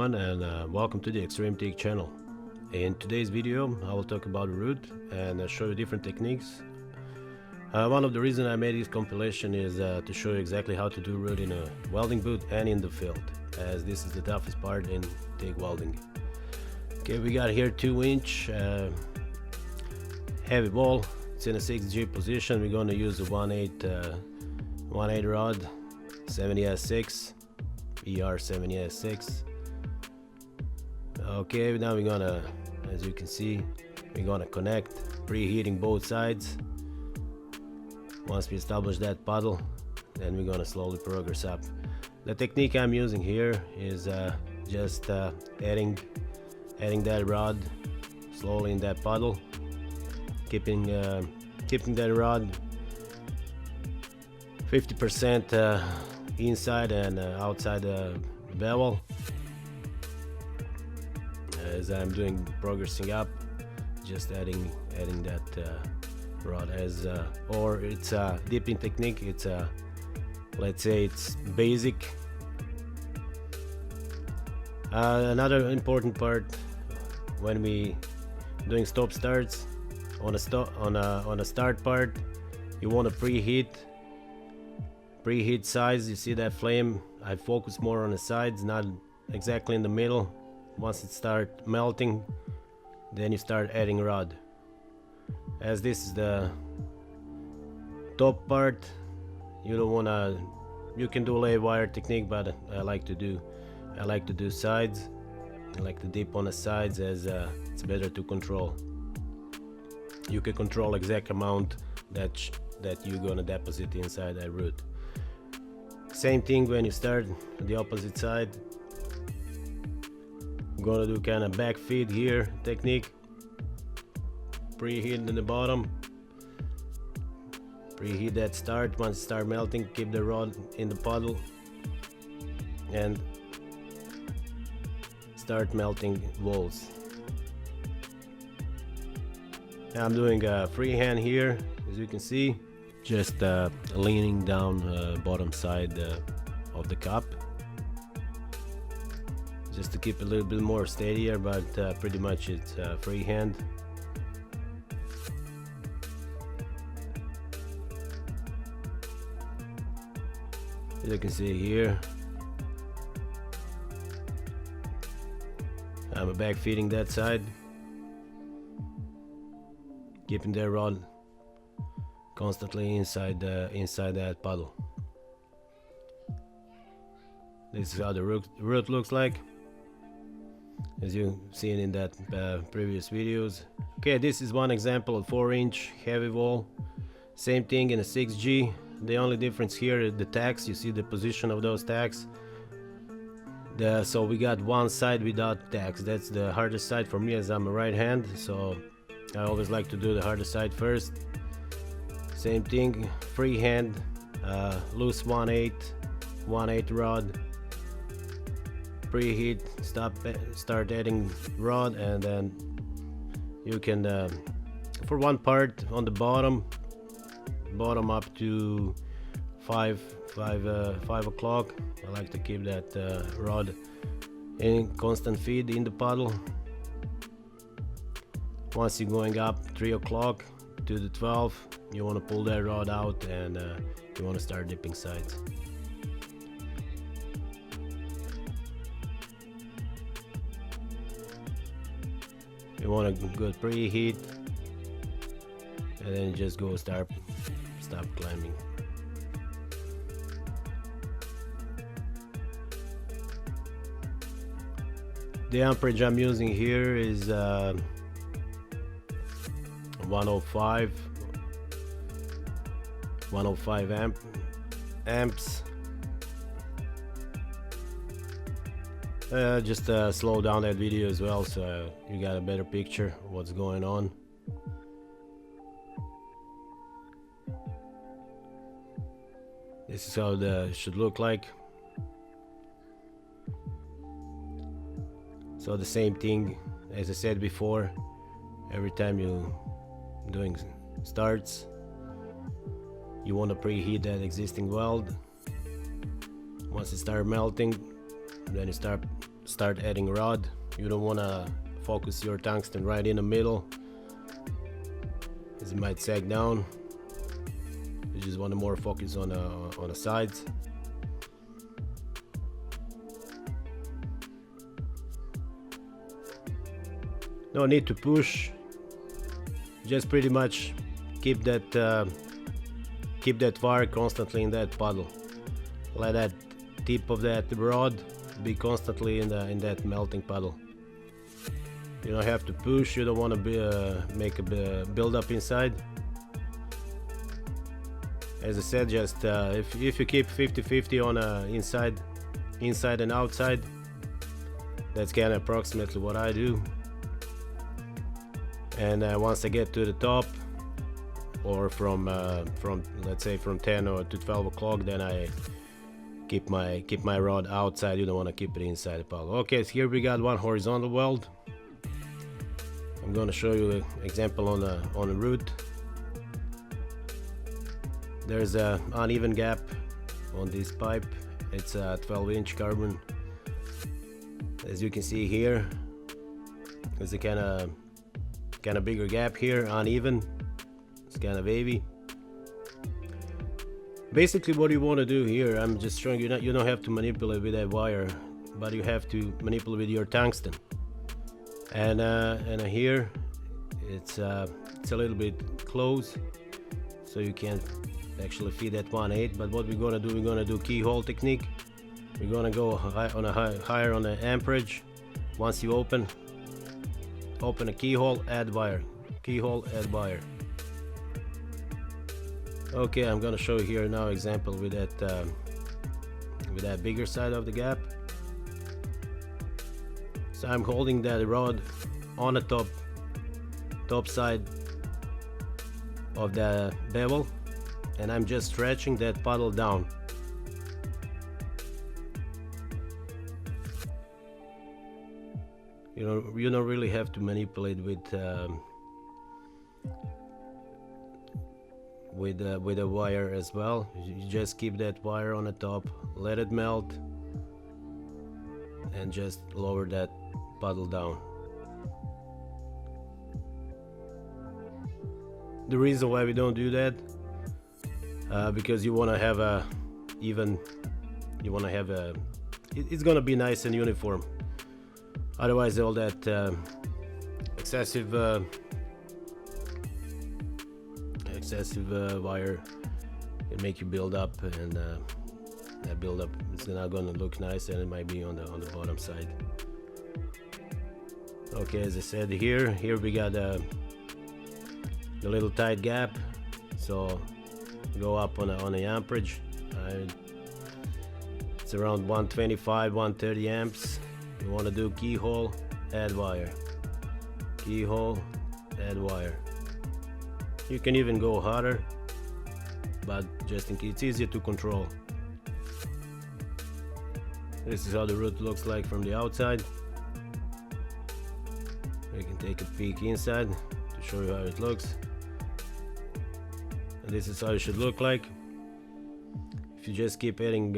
everyone, and welcome to the Extreme TIG channel. In today's video I will talk about root and show you different techniques. One of the reasons I made this compilation is to show you exactly how to do root in a welding booth and in the field, as this is the toughest part in TIG welding. Okay, we got here 2-inch heavy ball. It's in a 6G position. We're going to use a 1/8 rod, 70S6 ER 70S6. Okay, now we're gonna, as you can see, we're gonna connect, preheating both sides. Once we establish that puddle, then we're gonna slowly progress up. The technique I'm using here is just adding that rod slowly in that puddle, keeping that rod 50% inside and outside the bevel. As I'm progressing up, just adding that rod as or it's a dipping technique. It's a, let's say it's basic. Another important part when we doing stop starts on a start part, you want to preheat sides. You see that flame? I focus more on the sides, not exactly in the middle. Once it starts melting, then you start adding rod. As this is the top part, you don't wanna, you can do lay wire technique, but I like to do sides. I like to dip on the sides, as it's better to control. You can control exact amount that you're gonna deposit inside that root. Same thing when you start the opposite side. I'm gonna do kind of back feed here technique. Preheat in the bottom. Preheat that start. Once it start melting, keep the rod in the puddle and start melting walls. I'm doing a freehand here, as you can see, just leaning down bottom side of the cup, just to keep a little bit more steadier, but pretty much it's freehand. As you can see here, I'm back feeding that side, keeping that rod constantly inside that puddle. This is how the root looks like, as you've seen in that previous videos. Okay, this is one example of 4-inch heavy wall. Same thing in a 6G. The only difference here is the tacks. You see the position of those tacks. So we got one side without tacks. That's the hardest side for me, as I'm a right hand, so I always like to do the hardest side first. Same thing, freehand, loose 1/8 rod, preheat, start adding rod, and then you can for one part on the bottom up to 5 o'clock. I like to keep that rod in constant feed in the puddle. Once you're going up 3 o'clock to the 12, you want to pull that rod out, and you want to start dipping sides. You want a good preheat, and then just go stop climbing. The amperage I'm using here is 105 amps. Just slow down that video as well, so you got a better picture of what's going on. This is how it should look like. So the same thing as I said before, every time you doing starts, you want to preheat that existing weld. Once it starts melting, then you start start adding rod. You don't want to focus your tungsten right in the middle, as it might sag down. You just want to more focus on the sides. No need to push, just pretty much keep that wire constantly in that puddle. Let that tip of that rod be constantly in that melting puddle. You don't have to push. You don't want to make a build up inside. As I said, just if you keep 50-50 on inside and outside, that's kind of approximately what I do. And once I get to the top, or from let's say from 10 or to 12 o'clock, then I keep my rod outside. You don't want to keep it inside the puddle. Okay, so here we got one horizontal weld. I'm going to show you an example on a root. There's an uneven gap on this pipe. It's a 12-inch carbon. As you can see here, there's a kind of bigger gap here, uneven. It's kind of wavy. Basically, what you want to do here, I'm just showing you, you don't have to manipulate with that wire, but you have to manipulate with your tungsten. And here it's a little bit close, so you can't actually feed that 1/8. But what we're gonna do, we're gonna do keyhole technique. We're gonna go higher on the amperage. Once you open a keyhole, add wire. Keyhole, add wire. Okay, I'm gonna show you here now example with that bigger side of the gap. So I'm holding that rod on the top side of the bevel, and I'm just stretching that puddle down. You don't really have to manipulate with a wire as well. You just keep that wire on the top, let it melt, and just lower that puddle down. The reason why we don't do that, because you want to have it's gonna be nice and uniform. Otherwise, all that excessive wire, it make you build up, and that build up is not gonna look nice, and it might be on the bottom side. Okay, as I said, here we got the little tight gap, so go up on the amperage. It's around 125, 130 amps. You want to do keyhole, add wire. Keyhole, add wire. You can even go harder, but just in case, it's easier to control. This is how the root looks like from the outside. You can take a peek inside to show you how it looks. And this is how it should look like. If you just keep adding,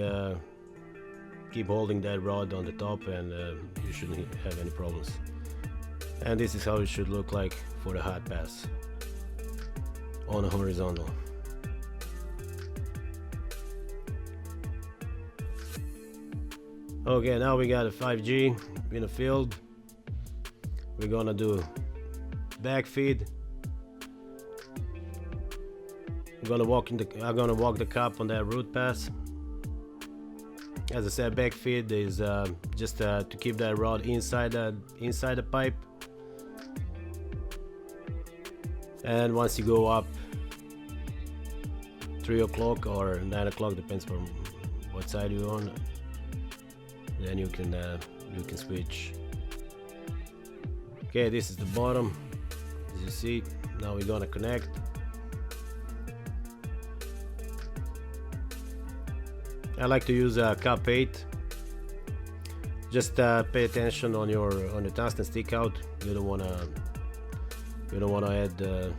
keep holding that rod on the top, and you shouldn't have any problems. And this is how it should look like for the hot pass on a horizontal. Okay, now we got a 5G in the field. We're gonna do back feed. I'm gonna walk the cup on that root pass. As I said, back feed is just to keep that rod inside the pipe. And once you go up 3 o'clock or 9 o'clock, depends on what side you're on, then you can switch. Okay, this is the bottom, as you see. Now we're gonna connect. I like to use a cup 8. Just pay attention on your tungsten stick out. You don't wanna add you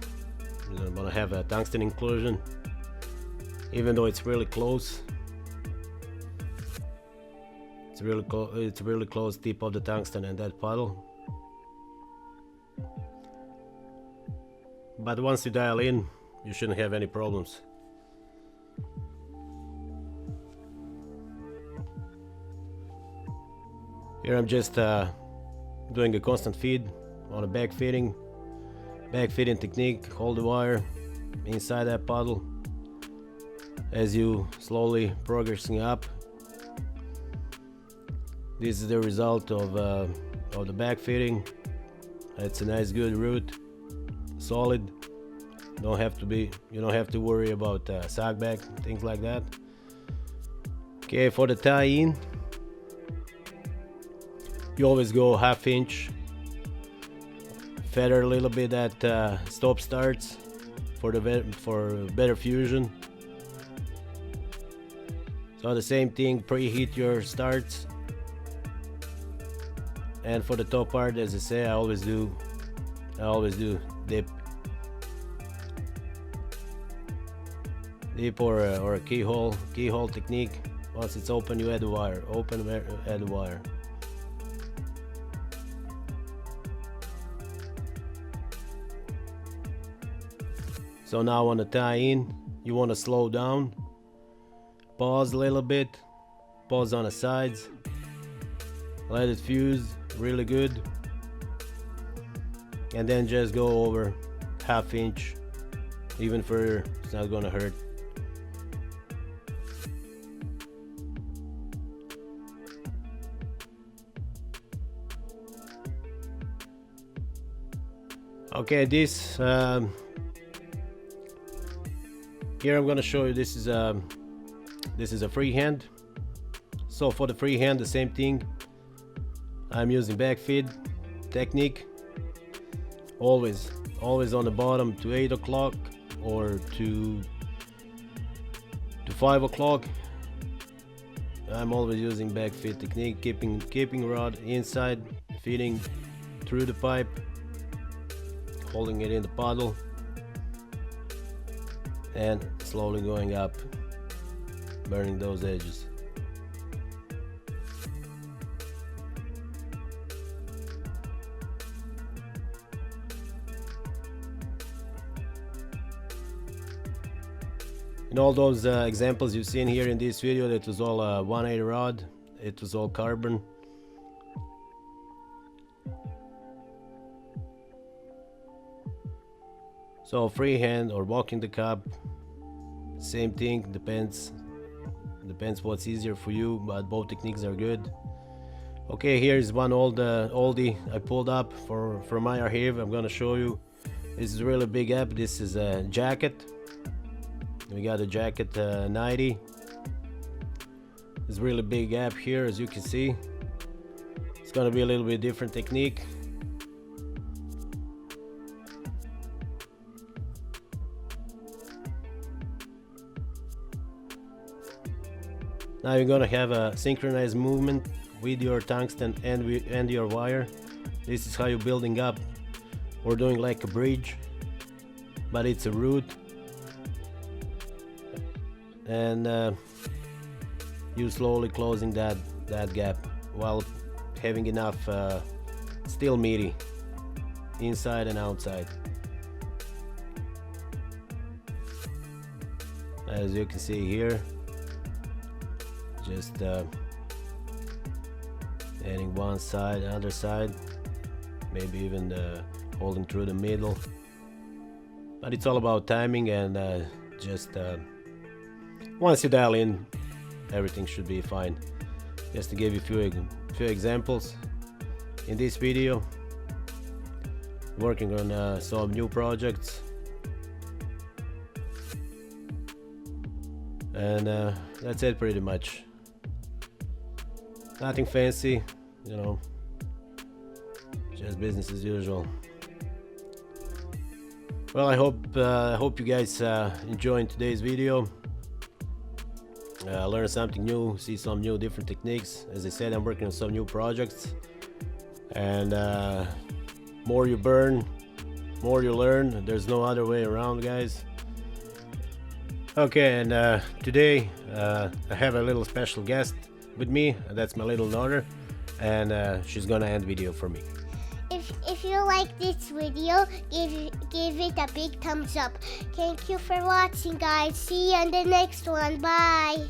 don't wanna have a tungsten inclusion, even though it's really close. it's really close tip of the tungsten and that puddle. But once you dial in, you shouldn't have any problems. Here I'm just doing a constant feed on a back feeding technique. Hold the wire inside that puddle as you slowly progressing up. This is the result of the back feeding. It's a nice good root, solid. You don't have to worry about sag back, things like that. Okay, for the tie-in, you always go 1/2 inch, feather a little bit at stop starts for better fusion. So the same thing, preheat your starts. And for the top part, as I say, I always do dip or a keyhole technique. Once it's open, you add the wire. Add the wire. So now on the tie-in, you want to slow down, pause a little bit, pause on the sides, let it fuse really good, and then just go over 1/2 inch, even further. It's not gonna hurt. Okay, this here I'm gonna show you. This is a freehand. So for the freehand, the same thing. I'm using back feed technique. Always on the bottom to 8 o'clock or to 5 o'clock. I'm always using back feed technique, keeping rod inside, feeding through the pipe, holding it in the puddle, and slowly going up, burning those edges. In all those examples you've seen here in this video, that was all 180 rod. It was all carbon. So freehand or walking the cup, same thing. Depends what's easier for you, but both techniques are good. Okay, here's one oldie I pulled up from my archive. I'm gonna show you. This is a really big app. This is a jacket. We got a jacket 90. It's a really big gap here, as you can see. It's gonna be a little bit different technique. Now you're gonna have a synchronized movement with your tungsten and your wire. This is how you're building up. We're doing like a bridge, but it's a root. And you slowly closing that gap while having enough still meaty inside and outside. As you can see here, just adding one side, other side, maybe even holding through the middle. But it's all about timing, and just once you dial in, everything should be fine. Just to give you a few examples in this video, working on some new projects, and that's it pretty much. Nothing fancy, you know, just business as usual. Well, I hope you guys enjoyed today's video. Learn something new, see some new different techniques. As I said, I'm working on some new projects, and more you burn, more you learn. There's no other way around, guys. Okay, and today I have a little special guest. with me. That's my little daughter, and she's gonna end video for me. If you like this video, give it a big thumbs up. Thank you for watching, guys. See you on the next one. Bye.